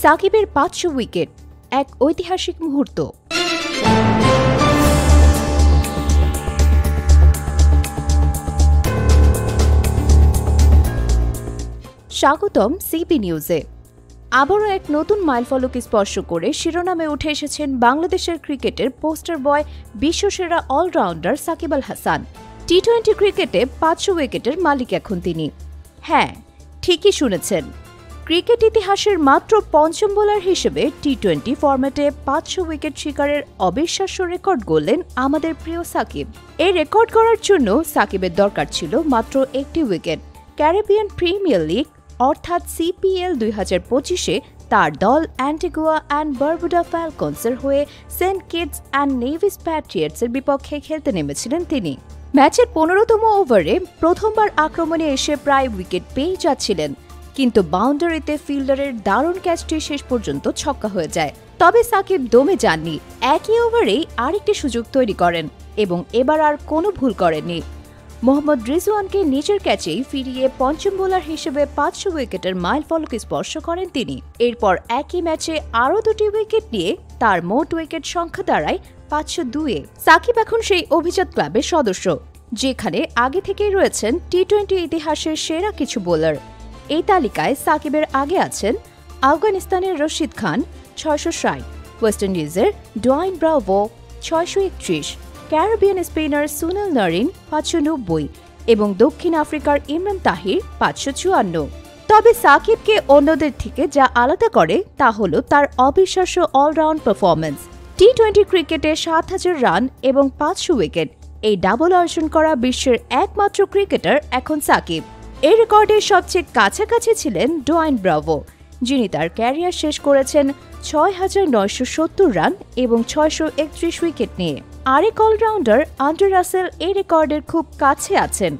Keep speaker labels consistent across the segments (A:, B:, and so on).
A: সাকিবের ৫০০ উইকেট, এক ঐতিহাসিক মুহূর্ত। স্বাগতম সিপি নিউজে। আবারও এক নতুন মাইলফলক স্পর্শ করে শিরোনামে উঠে এসেছেন বাংলাদেশের ক্রিকেটের পোস্টার বয়, বিশ্বসেরা অলরাউন্ডার সাকিব আল হাসান। টি-20 ক্রিকেটে ৫০০ উইকেটের মালিক এখন তিনি। হ্যাঁ, ঠিকই শুনেছেন, ক্রিকেট ইতিহাসের মাত্র পঞ্চম বোলার হিসেবে টি-20 ফরম্যাটে ৫০০ উইকেট শিকারের অবিশ্বাস্য রেকর্ড গড়লেন আমাদের প্রিয় সাকিব। এই রেকর্ড করার জন্য সাকিবের দরকার ছিল মাত্র একটি উইকেট। ক্যারিবিয়ান প্রিমিয়ার লিগ অর্থাৎ সিপিএল ২০২৫-এ তার দল অ্যান্টিগুয়া অ্যান্ড বারবুডা ফ্যালকনসের হয়ে সেন্ট কিটস অ্যান্ড নেভিস প্যাট্রিয়টসের বিপক্ষে খেলতে নেমেছিলেন তিনি। ম্যাচের ১৫তম ওভারে প্রথমবার আক্রমণে এসে প্রায় উইকেট পেয়ে যাচ্ছিলেন, কিন্তু বাউন্ডারিতে ফিল্ডারের দারুণ ক্যাচটি শেষ পর্যন্ত ছক্কা হয়ে যায়। তবে সাকিব দমে যাননি, একই ওভারেই আরেকটি সুযোগ তৈরি করেন এবং এবার আর কোনো ভুল করেননি। মোহাম্মদ রিজওয়ানকে নিজের ক্যাচেই ফিরিয়ে পঞ্চম বোলার হিসেবে ৫০০ উইকেটের মাইলফলক স্পর্শ করেন তিনি। এরপর একই ম্যাচে আরও ২টি উইকেট নিয়ে তার মোট উইকেট সংখ্যা দাঁড়ায় ৫০২-এ। সাকিব এখন সেই অভিজাত ক্লাবের সদস্য, যেখানে আগে থেকেই রয়েছেন টি-20 ইতিহাসের সেরা কিছু বোলার। এই তালিকায় সাকিবের আগে আছেন আফগানিস্তানের রশিদ খান ৬৬০, ওয়েস্ট ইন্ডিজের Dwayne Bravo ৬৩১, Caribbean spinner Sunil Narine ৫৯০ এবং দক্ষিণ আফ্রিকার ইমরান তাহির ৫৫৪। তবে সাকিবকে অন্যদের থেকে যা আলাদা করে তা হল তার অবিশ্বাস্য অলরাউন্ড পারফরম্যান্স। টি-20 ক্রিকেটে ৭০০০ রান এবং ৫০০ উইকেট, এই ডাবল অর্জন করা বিশ্বের একমাত্র ক্রিকেটার এখন সাকিব। এই রেকর্ডের সবচেয়ে কাছাকাছি ছিলেন ডোয়াইন ব্রাভো, যিনি তার ক্যারিয়ার শেষ করেছেন ৬৯৭০ রান এবং ৬৩১ উইকেট নিয়ে। আরেক অলরাউন্ডার আন্দ্রে রাসেল এই রেকর্ডের খুব কাছে আছেন।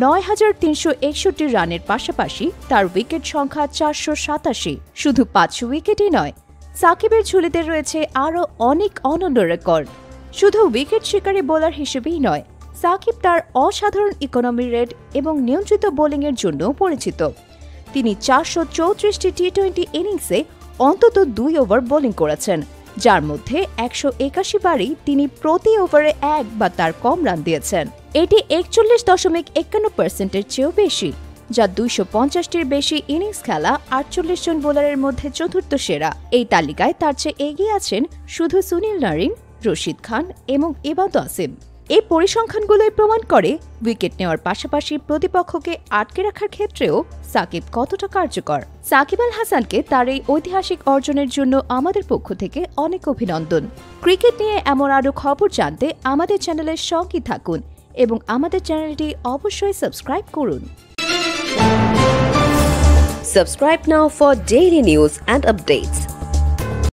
A: ৯৩৬১ রানের পাশাপাশি তার উইকেট সংখ্যা ৪৮৭। শুধু ৫০০ উইকেটই নয়, সাকিবের ঝুলিতে রয়েছে আরও অনেক অনন্য রেকর্ড। শুধু উইকেট শিকারী বোলার হিসেবেই নয়, সাকিব তার অসাধারণ ইকোনমি রেট এবং নিয়ন্ত্রিত বোলিংয়ের জন্য পরিচিত। তিনি ৪৩৪টি টি-20 ইনিংসে অন্তত ২ ওভার বোলিং করেছেন, যার মধ্যে ১৮১ বারই তিনি প্রতি ওভারে ১ বা তার কম রান দিয়েছেন। এটি ৪১.৫১%-এর চেয়েও বেশি, যা ২৫০টির বেশি ইনিংস খেলা ৪৮ জন বোলারের মধ্যে চতুর্থ সেরা। এই তালিকায় তার চেয়ে এগিয়ে আছেন শুধু সুনীল নারিন, রশিদ খান এবং ইবাদ আসিম। এই পরিসংখ্যানগুলোই প্রমাণ করে উইকেট নেওয়ার পাশাপাশি প্রতিপক্ষকে আটকে রাখার ক্ষেত্রেও সাকিব কতটা কার্যকর। সাকিব আল হাসানকে তার এই ঐতিহাসিক অর্জনের জন্য আমাদের পক্ষ থেকে অনেক অভিনন্দন। ক্রিকেট নিয়ে এমন আরও খবর জানতে আমাদের চ্যানেলের সঙ্গী থাকুন এবং আমাদের চ্যানেলটি অবশ্যই সাবস্ক্রাইব করুন।
B: Subscribe now for daily news and updates.